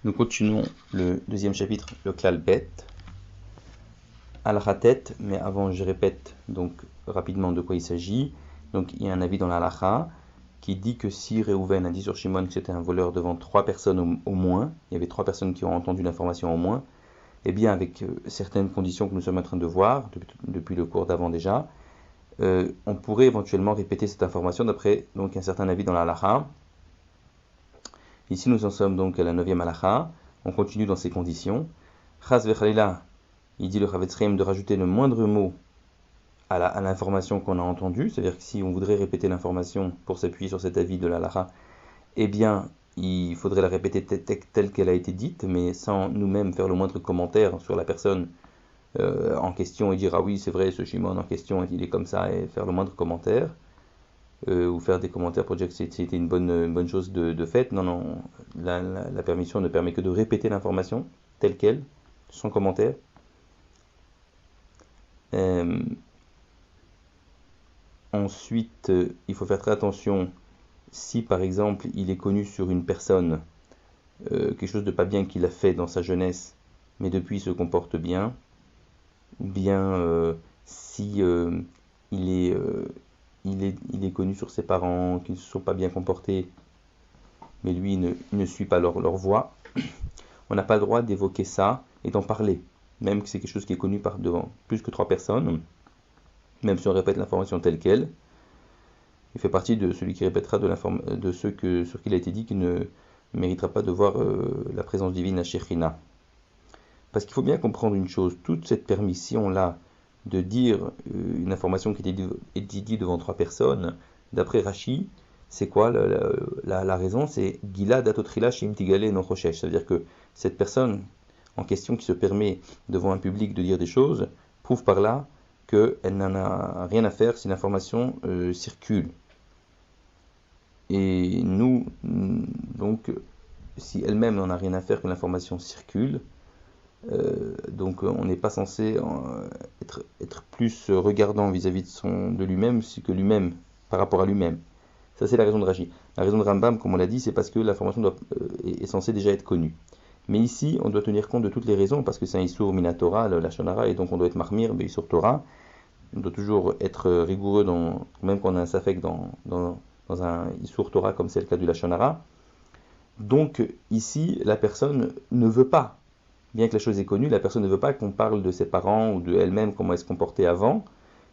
Nous continuons le deuxième chapitre, le klal bet, al-khatet, mais avant je répète donc rapidement de quoi il s'agit. Donc il y a un avis dans l'halakha qui dit que si Réhouven a dit sur Shimon que c'était un voleur devant 3 personnes au moins, il y avait 3 personnes qui ont entendu l'information au moins, et bien avec certaines conditions que nous sommes en train de voir depuis le cours d'avant déjà, on pourrait éventuellement répéter cette information d'après donc un certain avis dans la halakha. Ici nous en sommes donc à la 9e halakha, on continue dans ces conditions. Chas vechalila, il dit le Chavetz Chaim de rajouter le moindre mot à l'information qu'on a entendue, c'est-à-dire que si on voudrait répéter l'information pour s'appuyer sur cet avis de la halakha, eh bien il faudrait la répéter telle qu'elle a été dite, mais sans nous-mêmes faire le moindre commentaire sur la personne en question et dire ah oui c'est vrai ce Shimon en question il est comme ça et faire le moindre commentaire ou faire des commentaires pour dire que c'était une bonne chose de fait. Non, la permission ne permet que de répéter l'information telle qu'elle, sans commentaire. Ensuite, il faut faire très attention si par exemple il est connu sur une personne quelque chose de pas bien qu'il a fait dans sa jeunesse, mais depuis il se comporte bien, ou bien si il est connu sur ses parents qui ne se sont pas bien comportés, mais lui il ne suit pas leur voie, on n'a pas le droit d'évoquer ça et d'en parler, même que c'est quelque chose qui est connu par devant plus que 3 personnes, même si on répète l'information telle qu'elle. Il fait partie de celui qui répétera de ceux sur qui il a été dit qu'il ne méritera pas de voir la présence divine à Shekhinah. Parce qu'il faut bien comprendre une chose, toute cette permission-là de dire une information qui était dite devant 3 personnes, d'après Rashi, c'est quoi la raison? C'est Gila datotrila shim tigale no choshesh. C'est-à-dire que cette personne en question qui se permet devant un public de dire des choses, prouve par là qu'elle n'en a rien à faire si l'information circule. Et nous, donc, si elle-même n'en a rien à faire que l'information circule, donc on n'est pas censé être plus regardant vis-à-vis de lui-même que lui-même, par rapport à lui-même. Ça c'est la raison de Rashi. La raison de Rambam, comme on l'a dit, c'est parce que l'information est censée déjà être connue. Mais ici, on doit tenir compte de toutes les raisons, parce que c'est un Issour Minatora, la Shonara, et donc on doit être Mahmir, Issour Torah. On doit toujours être rigoureux, même quand on a un Safek dans un Issour Torah, comme c'est le cas du Lashon Hara. Donc ici, la personne ne veut pas, bien que la chose est connue, la personne ne veut pas qu'on parle de ses parents ou de elle-même, comment elle se comportait avant.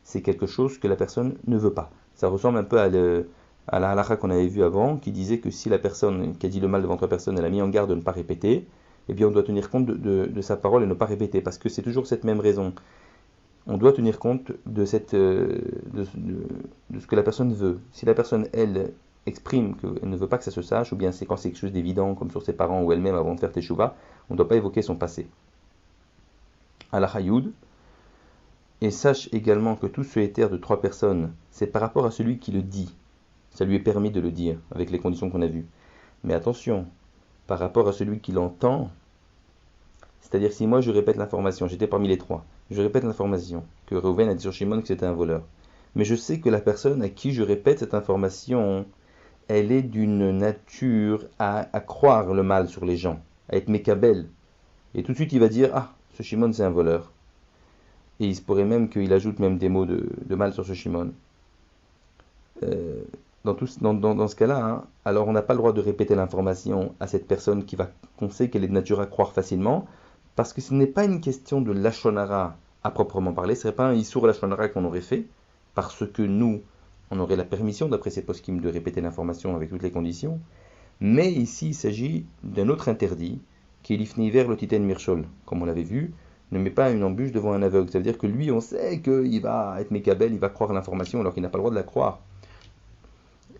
C'est quelque chose que la personne ne veut pas. Ça ressemble un peu à la halakha qu'on avait vue avant, qui disait que si la personne qui a dit le mal devant 3 personnes, elle a mis en garde de ne pas répéter, eh bien on doit tenir compte de sa parole et ne pas répéter, parce que c'est toujours cette même raison. On doit tenir compte de ce que la personne veut. Si la personne, elle, exprime qu'elle ne veut pas que ça se sache, ou bien c'est quand c'est quelque chose d'évident, comme sur ses parents ou elle-même avant de faire teshuva, on ne doit pas évoquer son passé. Al-Hayoud, et sache également que tout ce éther de 3 personnes, c'est par rapport à celui qui le dit. Ça lui est permis de le dire, avec les conditions qu'on a vues. Mais attention, par rapport à celui qui l'entend, c'est-à-dire si moi je répète l'information, j'étais parmi les 3, je répète l'information, que Reuven a dit sur Shimon que c'était un voleur. Mais je sais que la personne à qui je répète cette information, elle est d'une nature à croire le mal sur les gens, à être mécabelle. Et tout de suite il va dire, ah, ce Shimon c'est un voleur. Et il se pourrait même qu'il ajoute même des mots de mal sur ce Shimon. Dans ce cas-là, hein, alors on n'a pas le droit de répéter l'information à cette personne qu'on sait qu'elle est de nature à croire facilement, parce que ce n'est pas une question de Lashon Hara à proprement parler, ce ne serait pas un Issour Lashon Hara qu'on aurait fait, parce que nous, on aurait la permission, d'après ces poskim, de répéter l'information avec toutes les conditions, mais ici il s'agit d'un autre interdit, qui est l'ifni vers le titen mirchol, comme on l'avait vu, ne met pas une embûche devant un aveugle, ça veut dire que lui on sait qu'il va être mécabel, il va croire l'information alors qu'il n'a pas le droit de la croire.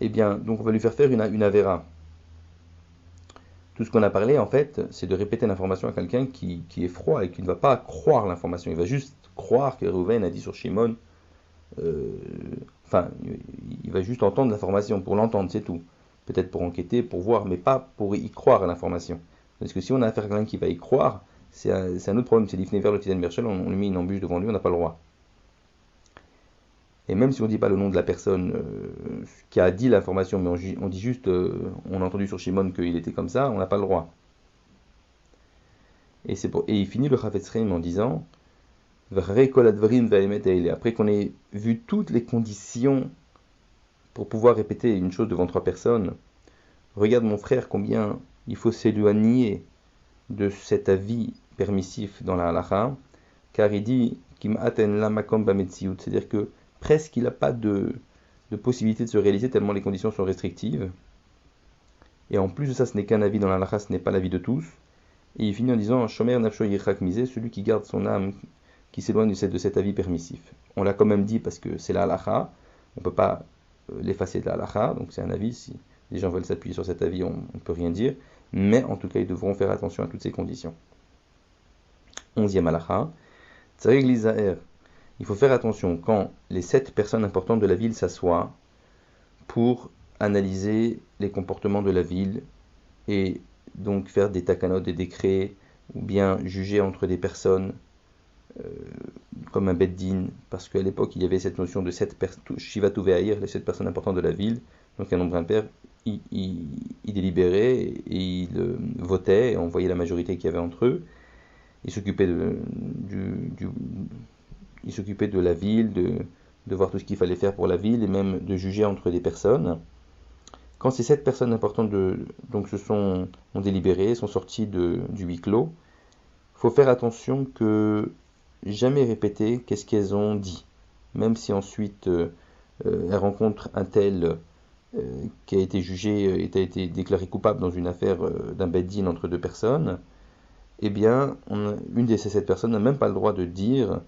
Eh bien, donc on va lui faire une avéra. Tout ce qu'on a parlé, en fait, c'est de répéter l'information à quelqu'un qui est froid et qui ne va pas croire l'information. Il va juste croire que Reuven a dit sur Shimon. Enfin, il va juste entendre l'information pour l'entendre, c'est tout. Peut-être pour enquêter, pour voir, mais pas pour y croire à l'information. Parce que si on a affaire à quelqu'un qui va y croire, c'est un autre problème. C'est l'ifné vers le Titen Merchel, on lui met une embûche devant lui, on n'a pas le droit. Et même si on ne dit pas le nom de la personne qui a dit l'information, mais on dit juste, on a entendu sur Shimon qu'il était comme ça, on n'a pas le droit. Et il finit le Chavetz Chaim en disant V'harei kol hadvarim va'emet ha'eleh. Après qu'on ait vu toutes les conditions pour pouvoir répéter une chose devant 3 personnes, regarde mon frère combien il faut s'éloigner de cet avis permissif dans la halakha, car il dit Kim aten la makom bametziut, c'est-à-dire que presque il n'a pas de possibilité de se réaliser tellement les conditions sont restrictives. Et en plus de ça, ce n'est qu'un avis dans la halakha, ce n'est pas l'avis de tous. Et il finit en disant Shomer nafsho yichak misé, celui qui garde son âme, qui s'éloigne de cet avis permissif. On l'a quand même dit parce que c'est la halakha, on ne peut pas l'effacer de la halakha, donc c'est un avis. Si les gens veulent s'appuyer sur cet avis, on ne peut rien dire. Mais en tout cas, ils devront faire attention à toutes ces conditions. 11e halakha, Tzarig lizaher. Il faut faire attention quand les 7 personnes importantes de la ville s'assoient pour analyser les comportements de la ville et donc faire des takanot, des décrets, ou bien juger entre des personnes comme un beddin, parce qu'à l'époque il y avait cette notion de 7 shivatu ve'ahir, les 7 personnes importantes de la ville, donc un nombre impair, il délibérait et il votait, et on voyait la majorité qu'il y avait entre eux. Il s'occupait il s'occupait de la ville, de voir tout ce qu'il fallait faire pour la ville, et même de juger entre des personnes. Quand ces 7 personnes importantes donc ont délibéré, sont sorties du huis clos, il faut faire attention que jamais répéter qu'est-ce qu'elles ont dit. Même si ensuite elles rencontrent un tel qui a été jugé et a été déclaré coupable dans une affaire d'un beddin entre 2 personnes, eh bien, une de ces 7 personnes n'a même pas le droit de dire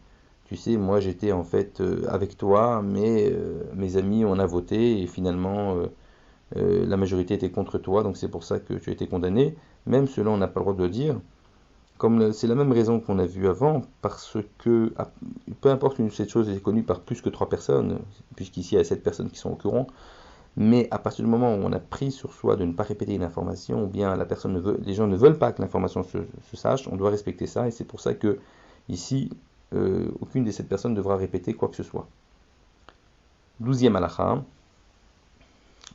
tu sais, moi j'étais en fait avec toi, mais mes amis on a voté et finalement la majorité était contre toi, donc c'est pour ça que tu as été condamné. Même cela, on n'a pas le droit de le dire. C'est la même raison qu'on a vu avant, parce que peu importe cette chose est connue par plus que 3 personnes, puisqu'ici il y a 7 personnes qui sont au courant, mais à partir du moment où on a pris sur soi de ne pas répéter une information, ou bien les gens ne veulent pas que l'information se sache, on doit respecter ça, et c'est pour ça que ici, aucune des 7 personnes ne devra répéter quoi que ce soit. 12e halakha.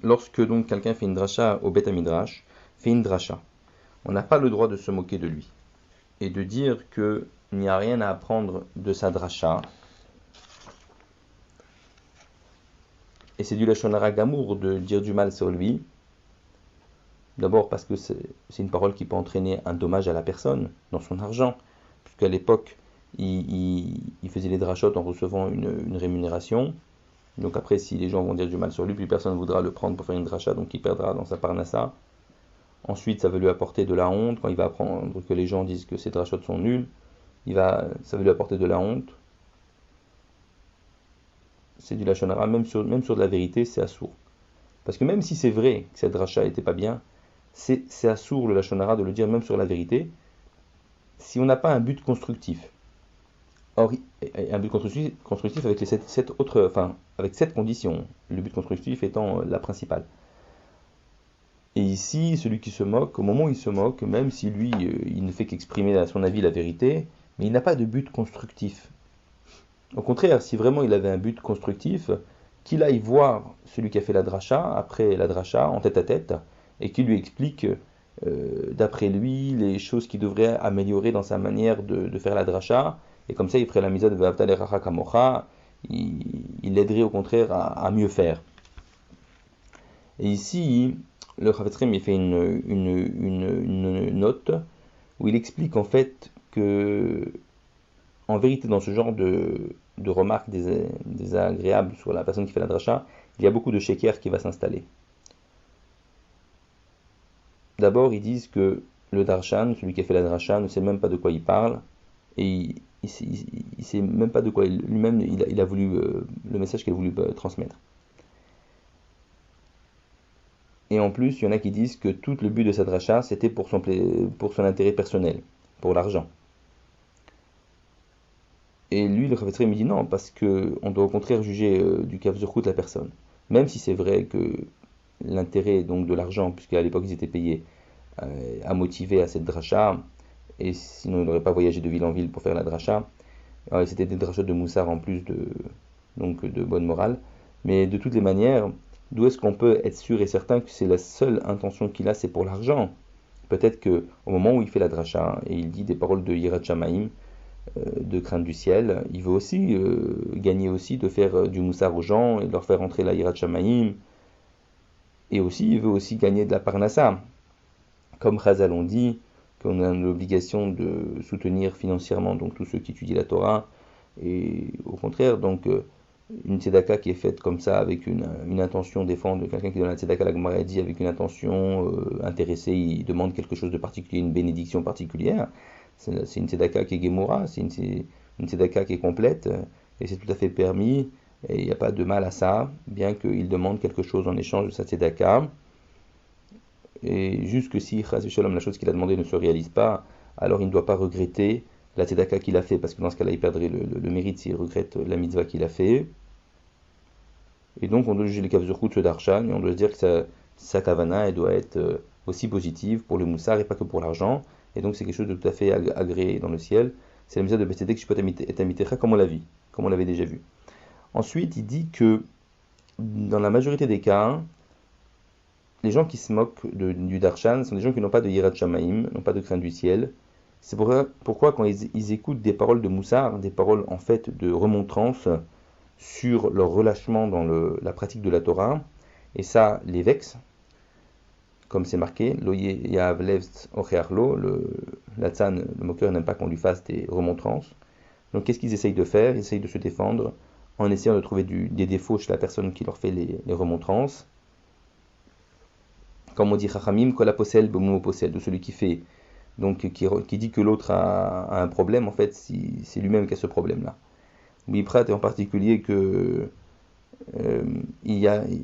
Lorsque donc quelqu'un fait une dracha au Beth Midrash, fait une dracha, on n'a pas le droit de se moquer de lui et de dire qu'il n'y a rien à apprendre de sa dracha. Et c'est du lashon hara gamour de dire du mal sur lui. D'abord parce que c'est une parole qui peut entraîner un dommage à la personne dans son argent, puisqu'à l'époque il faisait les drachot en recevant une rémunération. Donc après, si les gens vont dire du mal sur lui, plus personne ne voudra le prendre pour faire une dracha, donc il perdra dans sa parnassa. Ensuite, ça va lui apporter de la honte, quand il va apprendre que les gens disent que ces drachot sont nuls, ça va lui apporter de la honte. C'est du lashon hara, même sur de la vérité, c'est assour. Parce que même si c'est vrai que cette dracha n'était pas bien, c'est assour le lashon hara de le dire même sur la vérité, si on n'a pas un but constructif. Or, un but constructif avec avec 7 conditions, le but constructif étant la principale. Et ici, celui qui se moque, au moment où il se moque, même si lui, il ne fait qu'exprimer à son avis la vérité, mais il n'a pas de but constructif. Au contraire, si vraiment il avait un but constructif, qu'il aille voir celui qui a fait la dracha, après la dracha, en tête à tête, et qu'il lui explique, d'après lui, les choses qu'il devrait améliorer dans sa manière de faire la dracha, et comme ça il ferait la misade de V'avtal Erecha Kamocha, il l'aiderait au contraire à mieux faire. Et ici, le Chavetz Chaim il fait une note où il explique en fait que, en vérité, dans ce genre de remarques désagréables sur la personne qui fait la dracha, il y a beaucoup de sheker qui va s'installer. D'abord, ils disent que le darshan, celui qui a fait la dracha, ne sait même pas de quoi il parle, et il sait même pas de quoi lui-même il a voulu le message qu'il a voulu transmettre. Et en plus, il y en a qui disent que tout le but de sa dracha, c'était pour son intérêt personnel, pour l'argent. Et lui, le Chavetz Chaim, il dit non, parce qu'on doit au contraire juger du kav zechut la personne. Même si c'est vrai que l'intérêt donc de l'argent, puisqu'à l'époque ils étaient payés, a motivé à cette dracha, et sinon il n'aurait pas voyagé de ville en ville pour faire la dracha. Alors, c'était des drachot de moussard en plus de bonne morale. Mais de toutes les manières, d'où est-ce qu'on peut être sûr et certain que c'est la seule intention qu'il a, c'est pour l'argent? Peut-être qu'au moment où il fait la dracha et il dit des paroles de Yirat Shamaim, de crainte du ciel, il veut aussi gagner aussi de faire du moussar aux gens et de leur faire entrer la Yirat Shamaim. Et aussi, il veut aussi gagner de la parnassa. Comme Chazal on dit, qu'on a l'obligation de soutenir financièrement donc tous ceux qui étudient la Torah. Et au contraire, donc une tzedaka qui est faite comme ça avec une intention défendre quelqu'un qui donne la tzedaka, la Gemara dit avec une intention intéressée, il demande quelque chose de particulier, une bénédiction particulière. C'est une tzedaka qui est Gemora, c'est une tzedaka qui est complète et c'est tout à fait permis et il n'y a pas de mal à ça, bien qu'il demande quelque chose en échange de sa tzedaka. Et juste que si Chas Shalom, la chose qu'il a demandé ne se réalise pas, alors il ne doit pas regretter la tzedaka qu'il a fait, parce que dans ce cas-là, il perdrait le mérite s'il regrette la mitzvah qu'il a fait. Et donc, on doit juger les kavzurkut de Darshan, et on doit se dire que sa kavana, elle doit être aussi positive pour le moussar et pas que pour l'argent. Et donc, c'est quelque chose de tout à fait agréé dans le ciel. C'est la mitzvah de Betzedek Shpot et Amitecha, comme on l'a vu, comme on l'avait déjà vu. Ensuite, il dit que dans la majorité des cas, les gens qui se moquent du Darshan sont des gens qui n'ont pas de Yirat Shamaim, n'ont pas de crainte du ciel. C'est pourquoi quand ils écoutent des paroles de moussar, des paroles en fait de remontrance sur leur relâchement dans la pratique de la Torah, et ça les vexe, comme c'est marqué, Loye Yahav Levz Ochearlo, la tzan, le moqueur n'aime pas qu'on lui fasse des remontrances. Donc qu'est-ce qu'ils essayent de faire? Ils essayent de se défendre en essayant de trouver des défauts chez la personne qui leur fait les remontrances. Comme on dit Chachamim, Kol HaPosel B'Mumo Posel, de celui qui fait, donc qui dit que l'autre a un problème, en fait, c'est lui-même qui a ce problème-là. Biprat est en particulier que,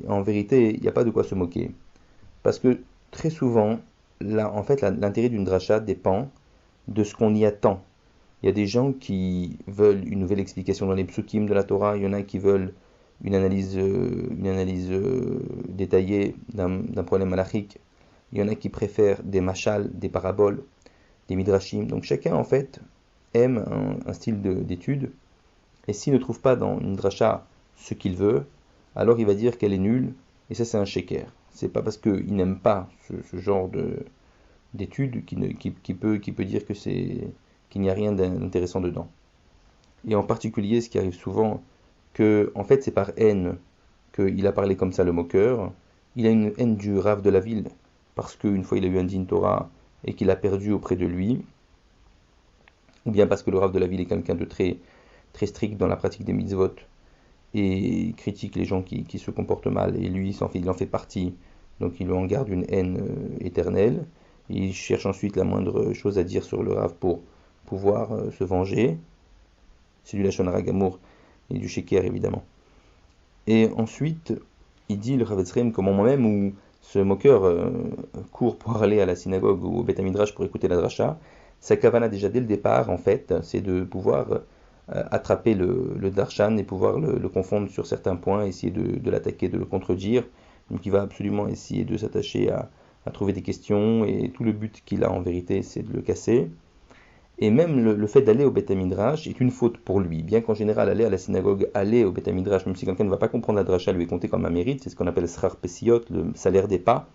en vérité, il n'y a pas de quoi se moquer. Parce que très souvent, en fait, l'intérêt d'une dracha dépend de ce qu'on y attend. Il y a des gens qui veulent une nouvelle explication dans les psukim de la Torah, il y en a qui veulent une analyse détaillée d'un problème halachique. Il y en a qui préfèrent des mashal, des paraboles, des midrashim. Donc chacun en fait aime un style d'étude. Et s'il ne trouve pas dans une dracha ce qu'il veut, alors il va dire qu'elle est nulle. Et ça c'est un sheker. C'est pas parce qu'il n'aime pas ce genre d'étude qui peut dire que qu'il n'y a rien d'intéressant dedans. Et en particulier, ce qui arrive souvent, que en fait c'est par haine qu'il a parlé comme ça le moqueur. Il a une haine du Rav de la ville, parce qu'une fois il a eu un din Torah et qu'il a perdu auprès de lui, ou bien parce que le Rav de la ville est quelqu'un de très, très strict dans la pratique des mitzvot et critique les gens qui se comportent mal, et lui il en fait partie, donc il en garde une haine éternelle. Il cherche ensuite la moindre chose à dire sur le Rav pour pouvoir se venger. C'est du Lachon Hara Gamour et du Sheker évidemment. Et ensuite, il dit le Chavetz Chaim, comme moi-même, où ce moqueur court pour aller à la synagogue ou au Beth Midrash pour écouter la dracha, sa kavana déjà dès le départ, en fait, c'est de pouvoir attraper le darshan et pouvoir le confondre sur certains points, essayer de l'attaquer, de le contredire. Donc il va absolument essayer de s'attacher à trouver des questions, et tout le but qu'il a en vérité, c'est de le casser. Et même le fait d'aller au Beth Midrash est une faute pour lui. Bien qu'en général, aller à la synagogue, aller au Beth Midrash, même si quelqu'un ne va pas comprendre la dracha, lui est compté comme un mérite, c'est ce qu'on appelle Srar Pesiot, le salaire des pas.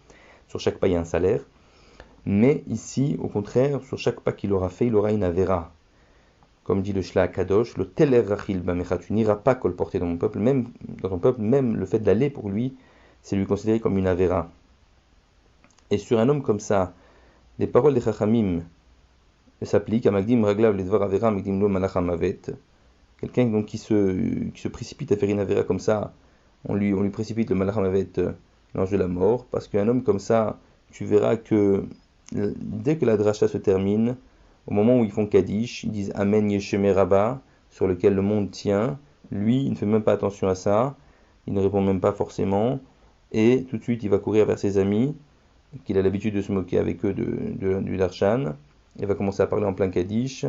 Sur chaque pas, il y a un salaire. Mais ici, au contraire, sur chaque pas qu'il aura fait, il aura une avera. Comme dit le Shla Kadosh, le Teler Rachil Bamecha, tu n'iras pas colporter dans mon peuple, même dans ton peuple, même le fait d'aller pour lui, c'est lui considéré comme une avera. Et sur un homme comme ça, les paroles des Chachamim s'applique à Magdim Raglav Ledvar Avera Magdim Lo Malach Hamavet. Quelqu'un donc qui se précipite à faire une Avera comme ça, on lui précipite le Malach Hamavet, l'ange de la mort, parce qu'un homme comme ça, tu verras que dès que la dracha se termine, au moment où ils font Kaddish, ils disent Amen Yesheme Rabba, sur lequel le monde tient. Lui, il ne fait même pas attention à ça, il ne répond même pas forcément, et tout de suite il va courir vers ses amis, qu'il a l'habitude de se moquer avec eux du Darshan. Il va commencer à parler en plein Kaddish.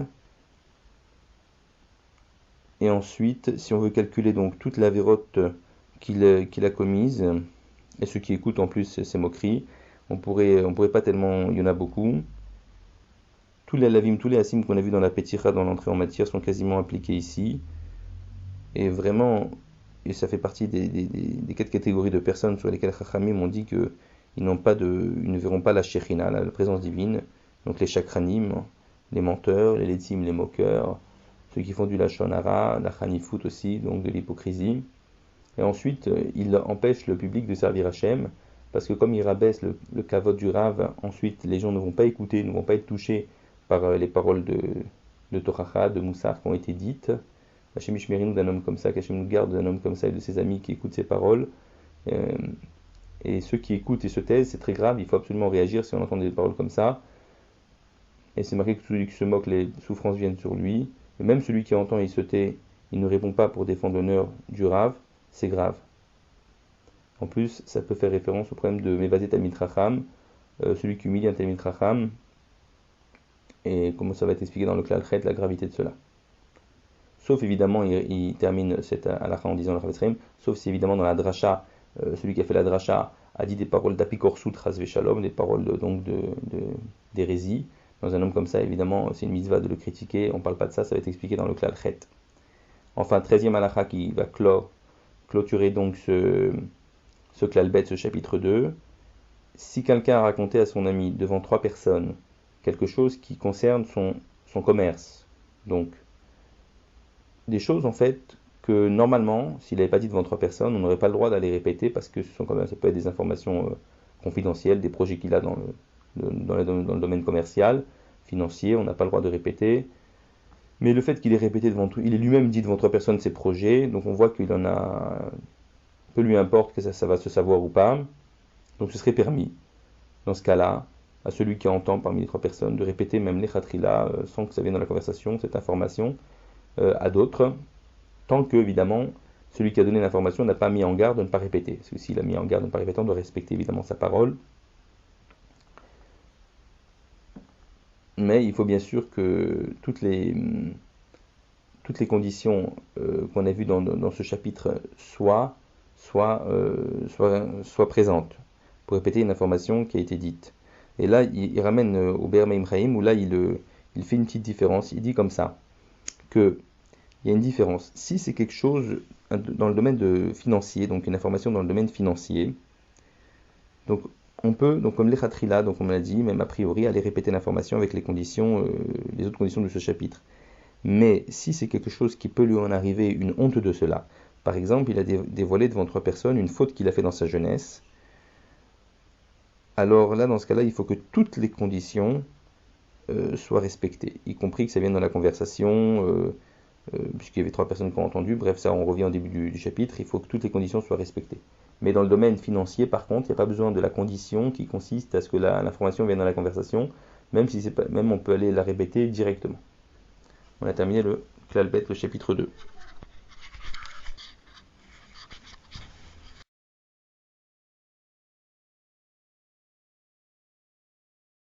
Et ensuite, si on veut calculer donc toute la vérote qu'il a commise, et ceux qui écoutent en plus ces moqueries, on pourrait pas tellement, il y en a beaucoup. Tous les lavim, tous les asim qu'on a vus dans la Petira, dans l'entrée en matière, sont quasiment appliqués ici. Et vraiment, et ça fait partie des 4 catégories de personnes sur lesquelles Chachamim ont dit que ils ne verront pas la Shekhinah, la présence divine, donc les chakranim, les menteurs, les letzim, les moqueurs, ceux qui font du lachon hara, la chanifut aussi, donc de l'hypocrisie. Et ensuite, il empêche le public de servir Hachem, parce que comme il rabaisse le kavod du Rav, ensuite les gens ne vont pas écouter, ne vont pas être touchés par les paroles de Toracha, de Moussar qui ont été dites. Hachem Ishmerinu d'un homme comme ça, qu'Hachem nous garde d'un homme comme ça et de ses amis qui écoutent ces paroles. Et ceux qui écoutent et se taisent, c'est très grave, il faut absolument réagir si on entend des paroles comme ça. Et c'est marqué que celui qui se moque, les souffrances viennent sur lui. Et même celui qui entend et il se tait, il ne répond pas pour défendre l'honneur du Rav, c'est grave. En plus, ça peut faire référence au problème de Mevazet Talmid Chacham, celui qui humilie un Talmid Chacham, et comment ça va être expliqué dans le Klal Chet, la gravité de cela. Sauf évidemment, il termine cette halakha en disant le Chavetz Chaim, sauf si évidemment dans la dracha, celui qui a fait la dracha a dit des paroles d'apikorsut chas veshalom, des paroles donc d'hérésie. Dans un homme comme ça, évidemment, c'est une mitzvah de le critiquer, on ne parle pas de ça, ça va être expliqué dans le Klal Chet. Enfin, 13e halakha qui va clôturer donc ce Klal Bet, ce chapitre 2. Si quelqu'un a raconté à son ami devant 3 personnes quelque chose qui concerne son commerce, donc des choses en fait que normalement, s'il n'avait pas dit devant 3 personnes, on n'aurait pas le droit d'aller répéter parce que ça peut être des informations confidentielles, des projets qu'il a dans le domaine commercial, financier, on n'a pas le droit de répéter. Mais le fait qu'il ait répété il est lui-même dit devant 3 personnes ses projets, donc on voit qu'il en a, peu lui importe que ça va se savoir ou pas, donc ce serait permis, dans ce cas-là, à celui qui entend parmi les 3 personnes, de répéter même les khatrila sans que ça vienne dans la conversation, cette information, à d'autres, tant que, évidemment, celui qui a donné l'information n'a pas mis en garde de ne pas répéter. Parce que s'il a mis en garde de ne pas répéter, on doit respecter évidemment sa parole. Mais il faut bien sûr que toutes les conditions qu'on a vues dans ce chapitre soient présentes pour répéter une information qui a été dite. Et là, il ramène au Be'er Meim Chaim, où là, il fait une petite différence. Il dit comme ça, qu'il y a une différence. Si c'est quelque chose dans le domaine financier, donc une information dans le domaine financier, donc on peut, donc comme les khatrila, donc on l'a dit, même a priori, aller répéter l'information avec les conditions, les autres conditions de ce chapitre. Mais si c'est quelque chose qui peut lui en arriver une honte de cela, par exemple, il a dévoilé devant 3 personnes une faute qu'il a fait dans sa jeunesse, alors là, dans ce cas-là, il faut que toutes les conditions soient respectées, y compris que ça vienne dans la conversation, puisqu'il y avait 3 personnes qui ont entendu. Bref, ça, on revient au début du chapitre, il faut que toutes les conditions soient respectées. Mais dans le domaine financier, par contre, il n'y a pas besoin de la condition qui consiste à ce que l'information vienne dans la conversation, même on peut aller la répéter directement. On a terminé le Klal Bet, le chapitre 2.